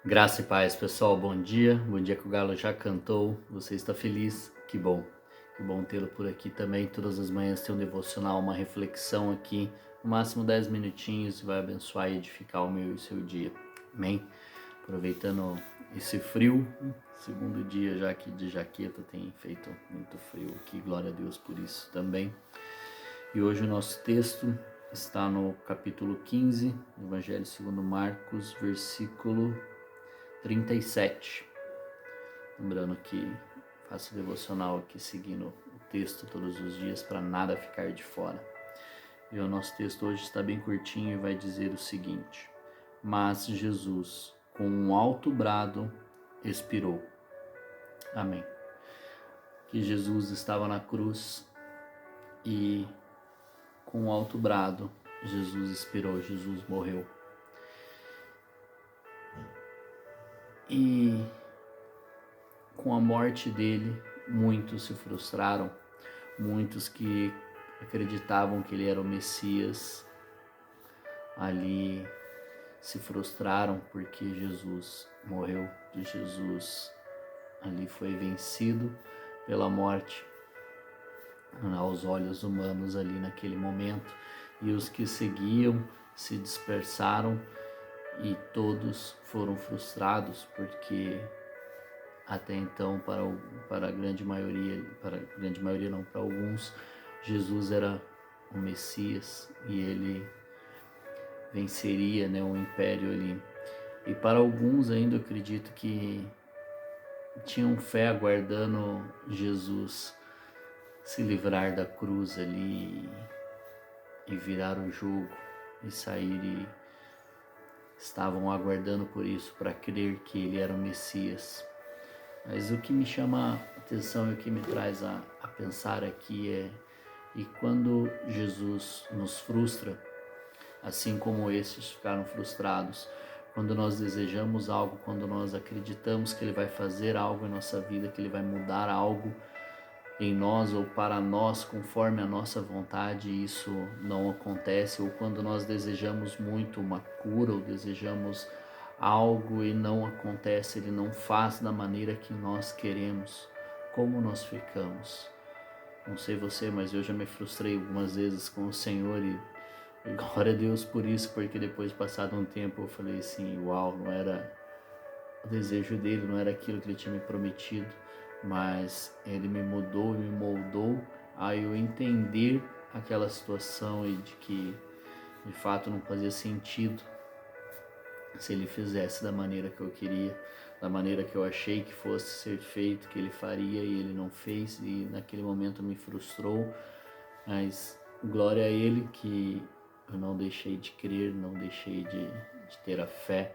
Graça e paz, pessoal. Bom dia. Bom dia que o galo já cantou. Você está feliz? Que bom. Que bom tê-lo por aqui também. Todas as manhãs tem um devocional, uma reflexão aqui, no máximo 10 minutinhos, e vai abençoar e edificar o meu e o seu dia. Amém? Aproveitando esse frio, segundo dia já aqui de jaqueta, tem feito muito frio aqui. Glória a Deus por isso também. E hoje o nosso texto está no capítulo 15, do Evangelho segundo Marcos, versículo 37. Lembrando que faço devocional aqui seguindo o texto todos os dias para nada ficar de fora. E o nosso texto hoje está bem curtinho e vai dizer o seguinte: Mas Jesus, com um alto brado, expirou. Amém. Que Jesus estava na cruz e com um alto brado, Jesus expirou, Jesus morreu. E com a morte dele, muitos se frustraram, muitos que acreditavam que ele era o Messias, ali se frustraram porque Jesus morreu, que Jesus ali foi vencido pela morte aos olhos humanos ali naquele momento, e os que seguiam se dispersaram e todos foram frustrados porque até então para a grande maioria, não, para alguns, Jesus era o Messias e ele venceria, né, o império ali. E para alguns ainda eu acredito que tinham fé aguardando Jesus se livrar da cruz ali e virar o jogo e sair, e estavam aguardando por isso, para crer que ele era o Messias. Mas o que me chama a atenção e o que me traz a pensar aqui e quando Jesus nos frustra, assim como esses ficaram frustrados, quando nós desejamos algo, quando nós acreditamos que Ele vai fazer algo em nossa vida, que Ele vai mudar algo em nós ou para nós conforme a nossa vontade, isso não acontece, ou quando nós desejamos muito uma cura ou desejamos algo e não acontece, Ele não faz da maneira que nós queremos, como nós ficamos? Não sei você, mas eu já me frustrei algumas vezes com o Senhor e glória a Deus por isso, porque depois de passado um tempo eu falei assim, uau, não era o desejo dele, não era aquilo que ele tinha me prometido, mas ele me mudou e me moldou a eu entender aquela situação e de que de fato não fazia sentido se ele fizesse da maneira que eu queria, da maneira que eu achei que fosse ser feito, que ele faria e ele não fez, e naquele momento me frustrou, mas glória a ele que eu não deixei de crer, não deixei de ter a fé.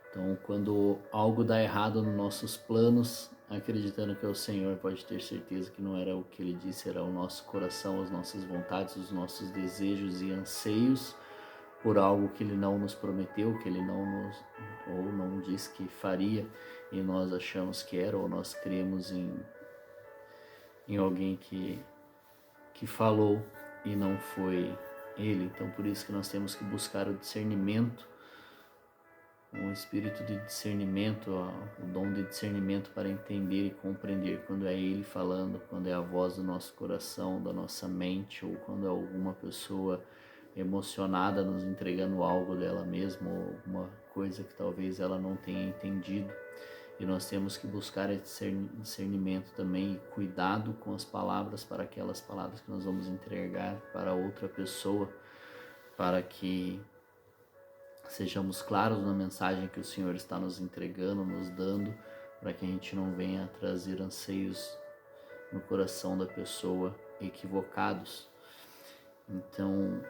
Então, quando algo dá errado nos nossos planos, acreditando que é o Senhor, pode ter certeza que não era o que Ele disse, era o nosso coração, as nossas vontades, os nossos desejos e anseios por algo que Ele não nos prometeu, que Ele não nos, ou não disse que faria, e nós achamos que era, ou nós cremos em alguém que falou e não foi Ele. Então, por isso que nós temos que buscar o discernimento, um espírito de discernimento, o dom de discernimento para entender e compreender quando é Ele falando, quando é a voz do nosso coração, da nossa mente, ou quando é alguma pessoa emocionada nos entregando algo dela mesma, ou alguma coisa que talvez ela não tenha entendido. E nós temos que buscar esse discernimento também e cuidado com as palavras, para aquelas palavras que nós vamos entregar para outra pessoa, para que sejamos claros na mensagem que o Senhor está nos entregando, nos dando, para que a gente não venha trazer anseios no coração da pessoa equivocados. Então,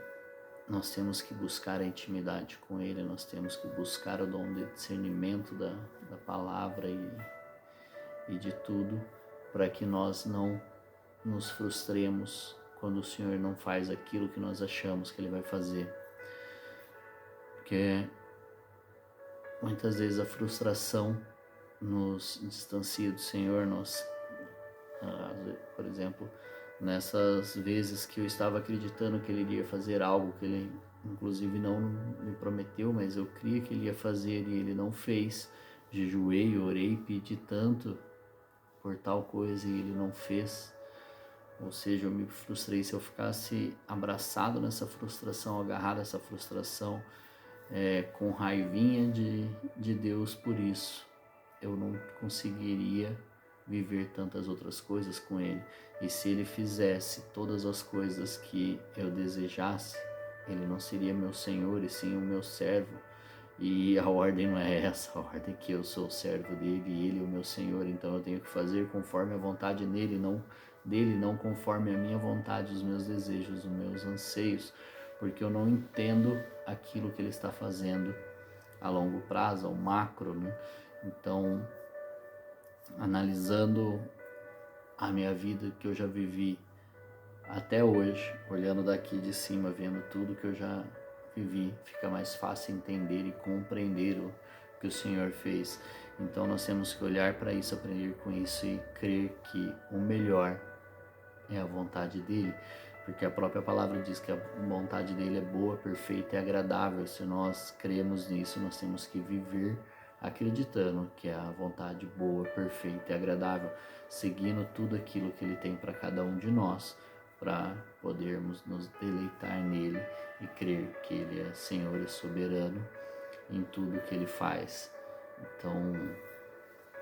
nós temos que buscar a intimidade com Ele, nós temos que buscar o dom de discernimento da palavra e de tudo, para que nós não nos frustremos quando o Senhor não faz aquilo que nós achamos que Ele vai fazer. Porque muitas vezes a frustração nos distancia do Senhor. Por exemplo, nessas vezes que eu estava acreditando que Ele iria fazer algo que Ele inclusive não me prometeu, mas eu cria que Ele ia fazer e Ele não fez, jejuei, orei, pedi tanto por tal coisa e ele não fez. Ou seja, eu me frustrei. Se eu ficasse abraçado nessa frustração, agarrado a essa frustração, com raivinha de Deus por isso, eu não conseguiria viver tantas outras coisas com Ele. E se Ele fizesse todas as coisas que eu desejasse, Ele não seria meu Senhor e sim o meu servo. E a ordem não é essa, a ordem é que eu sou o servo dele e ele é o meu Senhor, então eu tenho que fazer conforme a vontade dele, não conforme a minha vontade, os meus desejos, os meus anseios, porque eu não entendo aquilo que ele está fazendo a longo prazo, ao macro, né? Então, analisando a minha vida que eu já vivi até hoje, olhando daqui de cima, vendo tudo que eu já vivi, fica mais fácil entender e compreender o que o Senhor fez. Então nós temos que olhar para isso, aprender com isso e crer que o melhor é a vontade dele, porque a própria palavra diz que a vontade dele é boa, perfeita e agradável. Se nós cremos nisso, nós temos que viver acreditando que é a vontade boa, perfeita e agradável, seguindo tudo aquilo que ele tem para cada um de nós, para podermos nos deleitar nele e crer que ele é Senhor e soberano em tudo que ele faz. Então,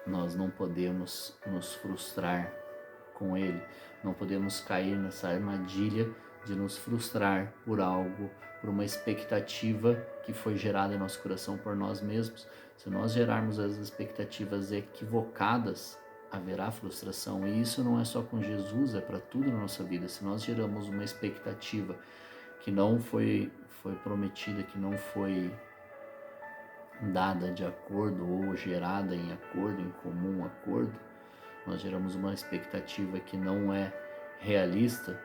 nós não podemos nos frustrar com ele, não podemos cair nessa armadilha de nos frustrar por algo, por uma expectativa que foi gerada em nosso coração por nós mesmos. Se nós gerarmos as expectativas equivocadas, haverá frustração, e isso não é só com Jesus, é para tudo na nossa vida. Se nós geramos uma expectativa que não foi prometida, que não foi dada de acordo ou gerada em acordo, em comum acordo, nós geramos uma expectativa que não é realista,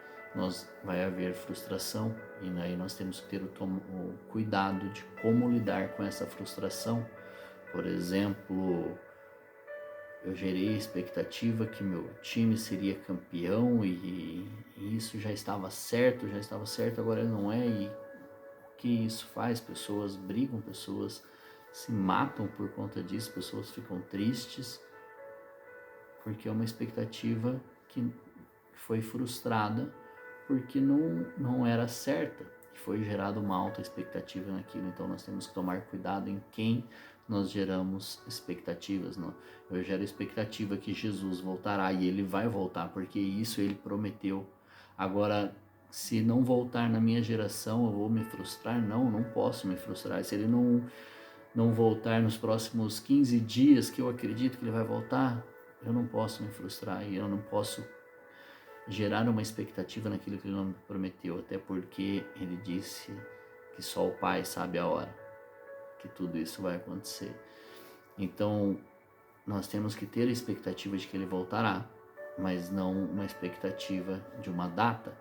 vai haver frustração, e aí nós temos que ter o cuidado de como lidar com essa frustração. Por exemplo, eu gerei a expectativa que meu time seria campeão e isso já estava certo, agora não é, e o que isso faz? Pessoas brigam, pessoas se matam por conta disso, pessoas ficam tristes, porque é uma expectativa que foi frustrada porque não era certa e foi gerada uma alta expectativa naquilo. Então nós temos que tomar cuidado em quem nós geramos expectativas. Não? Eu gero expectativa que Jesus voltará e ele vai voltar, porque isso ele prometeu. Agora, se não voltar na minha geração, eu vou me frustrar? Não posso me frustrar. Se ele não voltar nos próximos 15 dias, que eu acredito que ele vai voltar, eu não posso me frustrar e eu não posso gerar uma expectativa naquilo que ele não me prometeu, até porque ele disse que só o Pai sabe a hora que tudo isso vai acontecer. Então, nós temos que ter a expectativa de que ele voltará, mas não uma expectativa de uma data.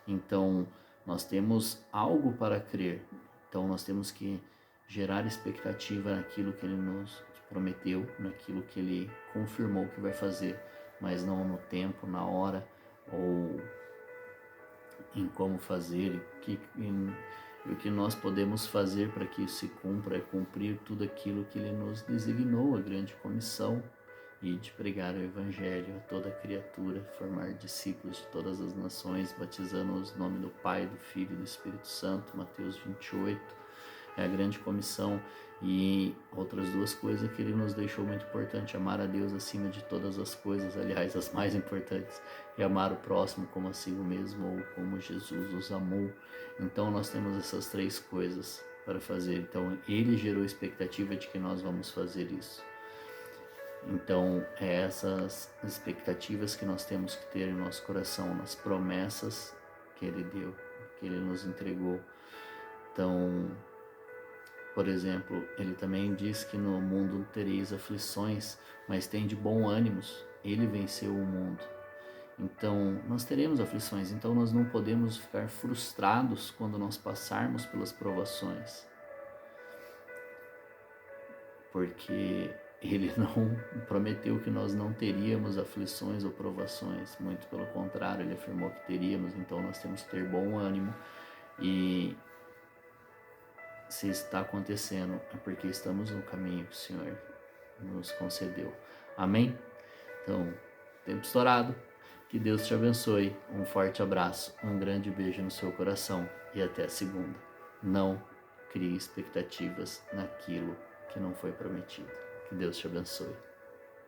Então, nós temos algo para crer. Então, nós temos que gerar expectativa naquilo que ele nos prometeu, naquilo que ele confirmou que vai fazer, mas não no tempo, na hora ou em como fazer. E o que nós podemos fazer para que isso se cumpra é cumprir tudo aquilo que ele nos designou, a grande comissão, e de pregar o Evangelho a toda criatura, formar discípulos de todas as nações, batizando-os no nome do Pai, do Filho e do Espírito Santo, Mateus 28, é a grande comissão. E outras duas coisas que ele nos deixou muito importante: amar a Deus acima de todas as coisas, aliás, as mais importantes, e amar o próximo como a si mesmo, ou como Jesus os amou. Então nós temos essas três coisas para fazer. Então ele gerou a expectativa de que nós vamos fazer isso. Então, é essas expectativas que nós temos que ter em nosso coração, nas promessas que ele deu, que ele nos entregou. Então, por exemplo, ele também diz que no mundo tereis aflições, mas tem de bom ânimo, ele venceu o mundo. Então, nós teremos aflições, então nós não podemos ficar frustrados quando nós passarmos pelas provações, porque ele não prometeu que nós não teríamos aflições ou provações, muito pelo contrário, ele afirmou que teríamos. Então nós temos que ter bom ânimo, e se está acontecendo é porque estamos no caminho que o Senhor nos concedeu. Amém? Então, tempo estourado. Que Deus te abençoe. Um forte abraço, um grande beijo no seu coração e até a segunda. Não crie expectativas naquilo que não foi prometido. Que Deus te abençoe.